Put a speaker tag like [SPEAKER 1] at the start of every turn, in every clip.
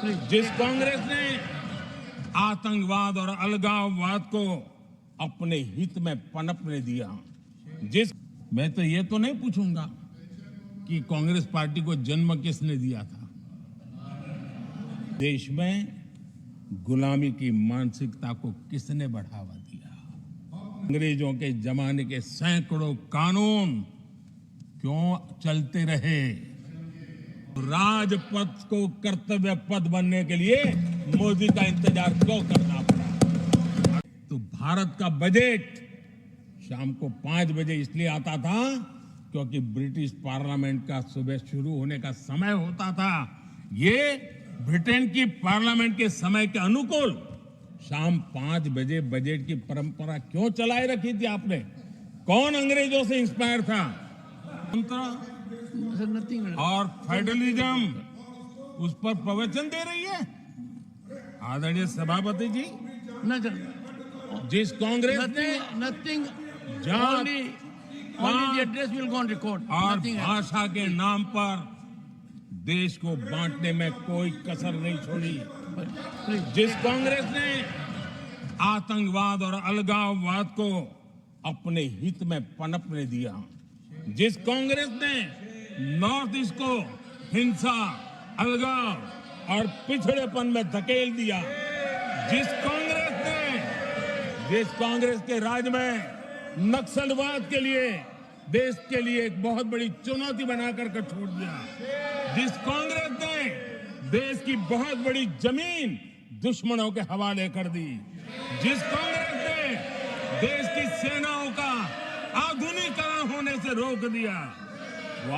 [SPEAKER 1] जिस कांग्रेस ने आतंकवाद और अलगाववाद को अपने हित में पनपने दिया, मैं तो ये तो नहीं पूछूंगा कि कांग्रेस पार्टी को जन्म किसने दिया था। देश में गुलामी की मानसिकता को किसने बढ़ावा दिया। अंग्रेजों के जमाने के सैकड़ों कानून क्यों चलते रहे। राजपथ को कर्तव्य पथ बनने के लिए मोदी का इंतजार क्यों करना पड़ा। तो भारत का बजट शाम को 5 बजे इसलिए आता था क्योंकि ब्रिटिश पार्लियामेंट का सुबह शुरू होने का समय होता था। ये ब्रिटेन की पार्लियामेंट के समय के अनुकूल शाम 5 बजे बजट की परंपरा क्यों चलाए रखी थी आपने। कौन अंग्रेजों से इंस्पायर था। और फेडरलिज्म उस पर प्रवचन दे रही है आदरणीय सभापति जी। जिस कांग्रेस ने और भाषा के नाम पर देश को बांटने में कोई कसर नहीं छोड़ी। जिस कांग्रेस ने आतंकवाद और अलगाववाद को अपने हित में पनपने दिया, जिस कांग्रेस ने नॉर्थ ईस्ट को हिंसा, अलगाव और पिछड़ेपन में धकेल दिया, जिस कांग्रेस के राज में नक्सलवाद के लिए देश के लिए एक बहुत बड़ी चुनौती बनाकर के छोड़ दिया, जिस कांग्रेस ने देश की बहुत बड़ी जमीन दुश्मनों के हवाले कर दी, जिस कांग्रेस ने देश की सेनाओं का आधुनिकीकरण होने से रोक दिया, वो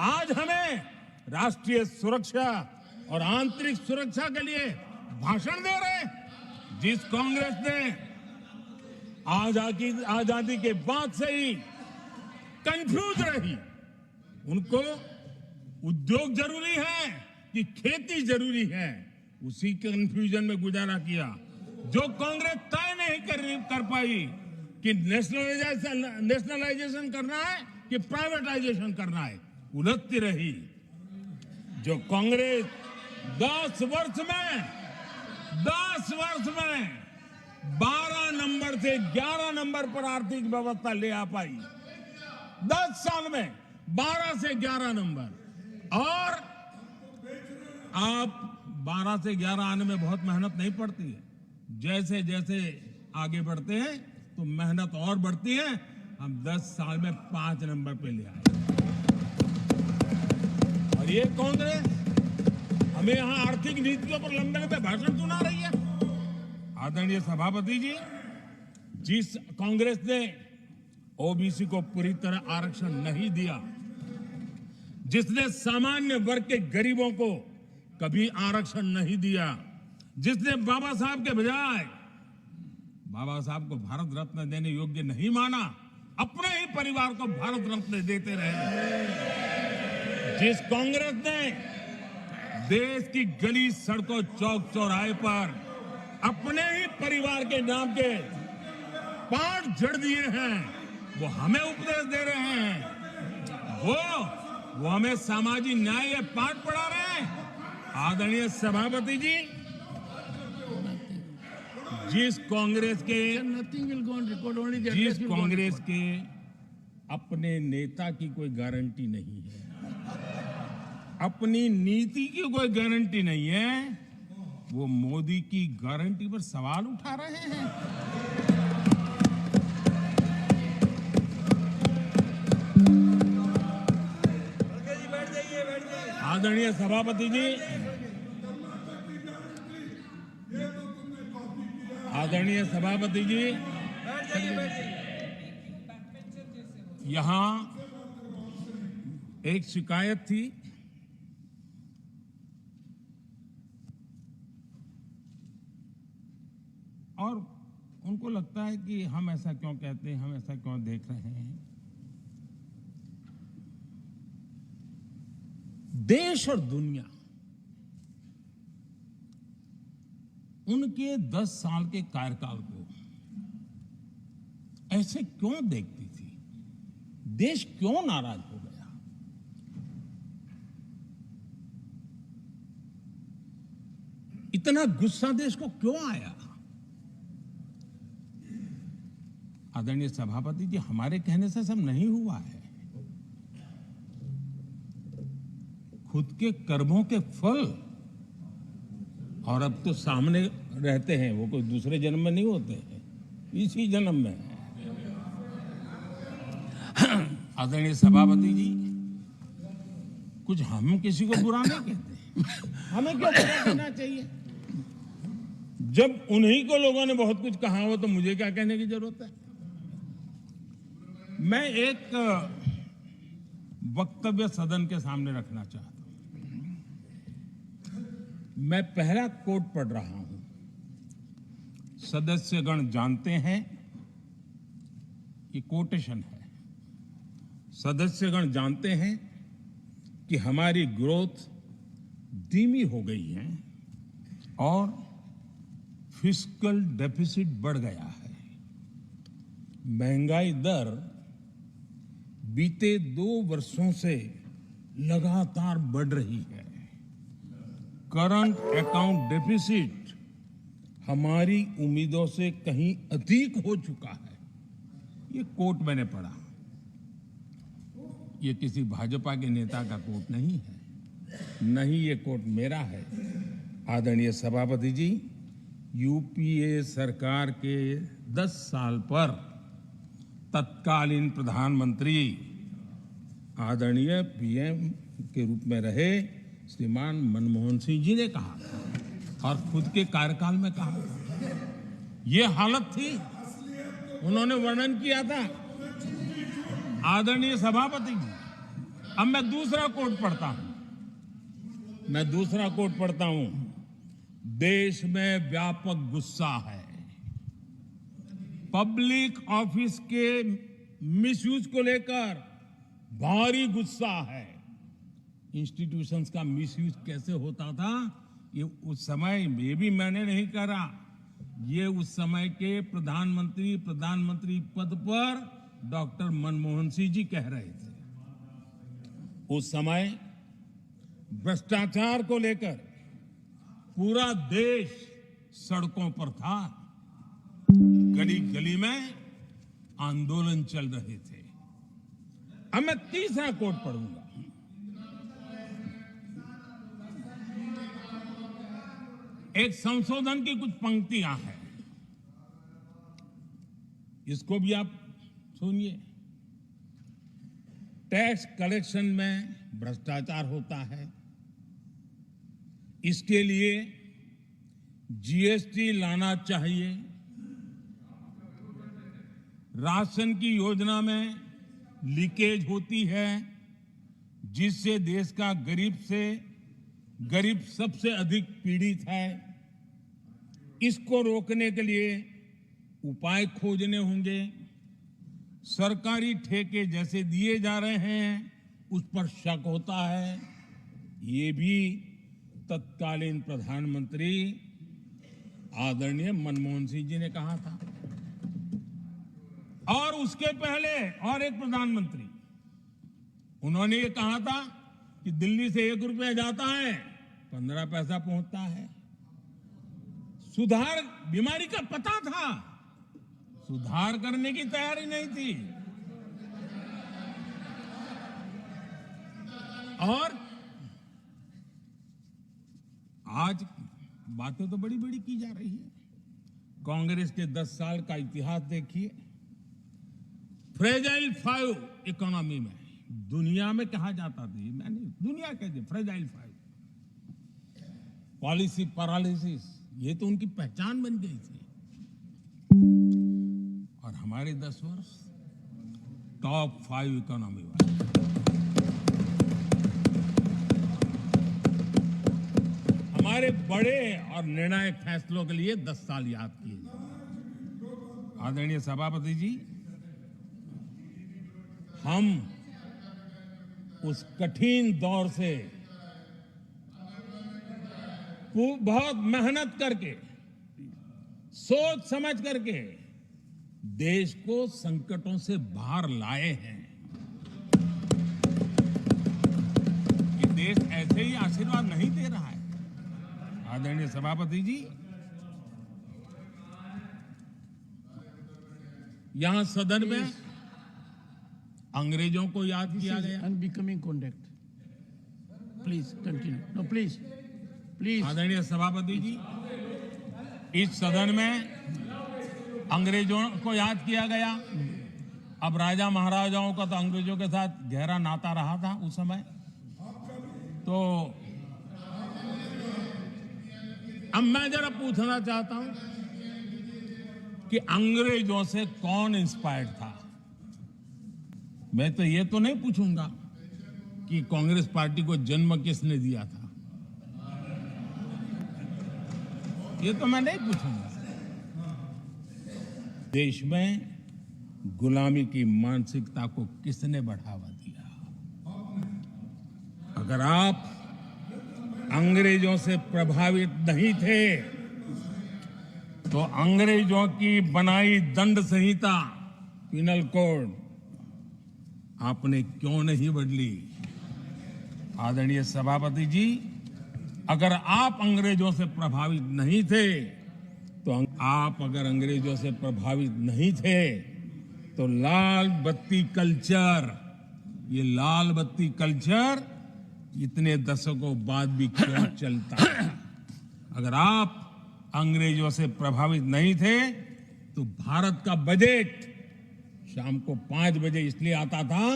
[SPEAKER 1] आज हमें राष्ट्रीय सुरक्षा और आंतरिक सुरक्षा के लिए भाषण दे रहे। जिस कांग्रेस ने आजादी के बाद से ही कंफ्यूज रही, उनको उद्योग जरूरी है कि खेती जरूरी है, उसी कंफ्यूजन में गुजारा किया। जो कांग्रेस तय नहीं कर पाई कि नेशनलाइजेशन करना है कि प्राइवेटाइजेशन करना है, उलझती रही। जो कांग्रेस 10 वर्ष में 12 नंबर से 11 नंबर पर आर्थिक व्यवस्था ले आ पाई, 10 साल में 12 से 11 नंबर। और आप 12 से 11 आने में बहुत मेहनत नहीं पड़ती है। जैसे जैसे आगे बढ़ते हैं तो मेहनत और बढ़ती है। हम 10 साल में 5 नंबर पे ले आए। और ये कांग्रेस हमें यहां आर्थिक नीतियों पर लंबे लंबे भाषण सुना रही है। आदरणीय सभापति जी, जिस कांग्रेस ने ओबीसी को पूरी तरह आरक्षण नहीं दिया, जिसने सामान्य वर्ग के गरीबों को कभी आरक्षण नहीं दिया, जिसने बाबा साहब के बजाय बाबा साहब को भारत रत्न देने योग्य नहीं माना, अपने ही परिवार को भारत रत्न देते रहे, जिस कांग्रेस ने देश की गली सड़कों चौक चौराहे पर अपने ही परिवार के नाम के पाठ जड़ दिए हैं, वो हमें उपदेश दे रहे हैं। वो हमें सामाजिक न्याय पाठ पढ़ा रहे हैं। आदरणीय सभापति जी, जिस कांग्रेस के अपने नेता की कोई गारंटी नहीं है, अपनी नीति की कोई गारंटी नहीं है, वो मोदी की गारंटी पर सवाल उठा रहे हैं। आदरणीय सभापति जी, आदरणीय सभापति जी, यहां एक शिकायत थी। और उनको लगता है कि हम ऐसा क्यों कहते हैं, हम ऐसा क्यों देख रहे हैं। देश और दुनिया उनके 10 साल के कार्यकाल को ऐसे क्यों देखती थी। देश क्यों नाराज हो गया। इतना गुस्सा देश को क्यों आया? आदरणीय सभापति जी, हमारे कहने से सब नहीं हुआ है। खुद के कर्मों के फल और अब तो सामने रहते हैं, वो कोई दूसरे जन्म में नहीं होते हैं, इसी जन्म में है। आदरणीय सभापति जी, कुछ हम किसी को बुरा नहीं कहते, हमें क्यों बुरा कहना चाहिए? जब उन्हीं को लोगों ने बहुत कुछ कहा हो तो मुझे क्या कहने की जरूरत है? मैं एक वक्तव्य सदन के सामने रखना चाहता हूं। मैं पहला कोट पढ़ रहा हूं। सदस्यगण जानते हैं, ये कोटेशन है। सदस्यगण जानते हैं कि हमारी ग्रोथ धीमी हो गई है और फिस्कल डेफिसिट बढ़ गया है। महंगाई दर बीते 2 वर्षों से लगातार बढ़ रही है। करंट अकाउंट डेफिसिट हमारी उम्मीदों से कहीं अधिक हो चुका है। ये कोट मैंने पढ़ा। ये किसी भाजपा के नेता का कोट नहीं है, नहीं ये कोट मेरा है। आदरणीय सभापति जी, यूपीए सरकार के 10 साल पर तत्कालीन प्रधानमंत्री आदरणीय पीएम के रूप में रहे श्रीमान मनमोहन सिंह जी ने कहा था और खुद के कार्यकाल में कहा था। ये हालत थी, उन्होंने वर्णन किया था। आदरणीय सभापति जी, अब मैं दूसरा कोट पढ़ता हूं। देश में व्यापक गुस्सा है, पब्लिक ऑफिस के मिसयूज को लेकर भारी गुस्सा है। इंस्टीट्यूशंस का मिसयूज कैसे होता था, ये उस समय, ये भी मैंने नहीं करा, ये उस समय के प्रधानमंत्री पद पर डॉक्टर मनमोहन सिंह जी कह रहे थे। उस समय भ्रष्टाचार को लेकर पूरा देश सड़कों पर था, गली गली में आंदोलन चल रहे थे। अब मैं तीसरा कोट पढ़ूंगा। एक संशोधन की कुछ पंक्तियां हैं, इसको भी आप सुनिए। टैक्स कलेक्शन में भ्रष्टाचार होता है, इसके लिए जीएसटी लाना चाहिए। राशन की योजना में लीकेज होती है, जिससे देश का गरीब सबसे अधिक पीड़ित है। इसको रोकने के लिए उपाय खोजने होंगे। सरकारी ठेके जैसे दिए जा रहे हैं, उस पर शक होता है। ये भी तत्कालीन प्रधानमंत्री आदरणीय मनमोहन सिंह जी ने कहा था। और उसके पहले और एक प्रधानमंत्री, उन्होंने ये कहा था कि दिल्ली से 1 रुपया जाता है, 15 पैसा पहुंचता है। सुधार, बीमारी का पता था, सुधार करने की तैयारी नहीं थी। और आज बातें तो बड़ी बड़ी की जा रही है। कांग्रेस के 10 साल का इतिहास देखिए। फ्रेजाइल 5 इकोनॉमी में दुनिया में कहा जाता था, मैंने दुनिया कहते फ्रेजाइल 5, पॉलिसी पैरालिसिस, ये तो उनकी पहचान बन गई थी। और हमारे 10 वर्ष टॉप 5 इकोनॉमी वाले। हमारे बड़े और निर्णायक फैसलों के लिए 10 साल याद किए जाएंगे। आदरणीय सभापति जी, हम उस कठिन दौर से बहुत मेहनत करके, सोच समझ करके देश को संकटों से बाहर लाए हैं। ये देश ऐसे ही आशीर्वाद नहीं दे रहा है। आदरणीय सभापति जी, यहां सदन में अंग्रेजों को याद किया गया।
[SPEAKER 2] Unbecoming conduct, please continue. No please please.
[SPEAKER 1] आदरणीय सभापति जी, इस सदन में अंग्रेजों को याद किया गया। अब राजा महाराजाओं का तो अंग्रेजों के साथ गहरा नाता रहा था उस समय, तो अब मैं जरा पूछना चाहता हूं कि अंग्रेजों से कौन इंस्पायर्ड था। मैं तो ये तो नहीं पूछूंगा कि कांग्रेस पार्टी को जन्म किसने दिया था, ये तो मैं नहीं पूछूंगा। देश में गुलामी की मानसिकता को किसने बढ़ावा दिया? अगर आप अंग्रेजों से प्रभावित नहीं थे तो अंग्रेजों की बनाई दंड संहिता, पिनल कोड, आपने क्यों नहीं बदली? आदरणीय सभापति जी, अगर आप अंग्रेजों से प्रभावित नहीं थे तो आप अगर अंग्रेजों से प्रभावित नहीं थे तो लाल बत्ती कल्चर, ये लाल बत्ती कल्चर इतने दशकों बाद भी क्यों चलता है? अगर आप अंग्रेजों से प्रभावित नहीं थे तो भारत का बजट शाम को 5 बजे इसलिए आता था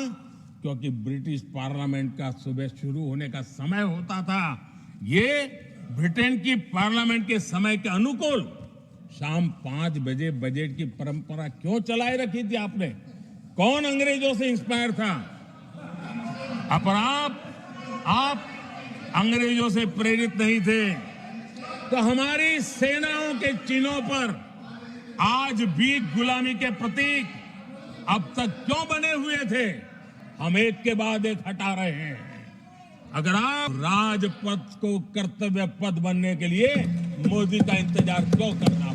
[SPEAKER 1] क्योंकि ब्रिटिश पार्लियामेंट का सुबह शुरू होने का समय होता था। ये ब्रिटेन की पार्लियामेंट के समय के अनुकूल शाम 5 बजे बजट की परंपरा क्यों चलाए रखी थी आपने? कौन अंग्रेजों से इंस्पायर था? अब आप अंग्रेजों से प्रेरित नहीं थे तो हमारी सेनाओं के चिन्हों पर आज भी गुलामी के प्रतीक अब तक क्यों बने हुए थे? हम एक के बाद एक हटा रहे हैं। अगर आप राजपथ को कर्तव्य पथ बनने के लिए मोदी का इंतजार क्यों करना?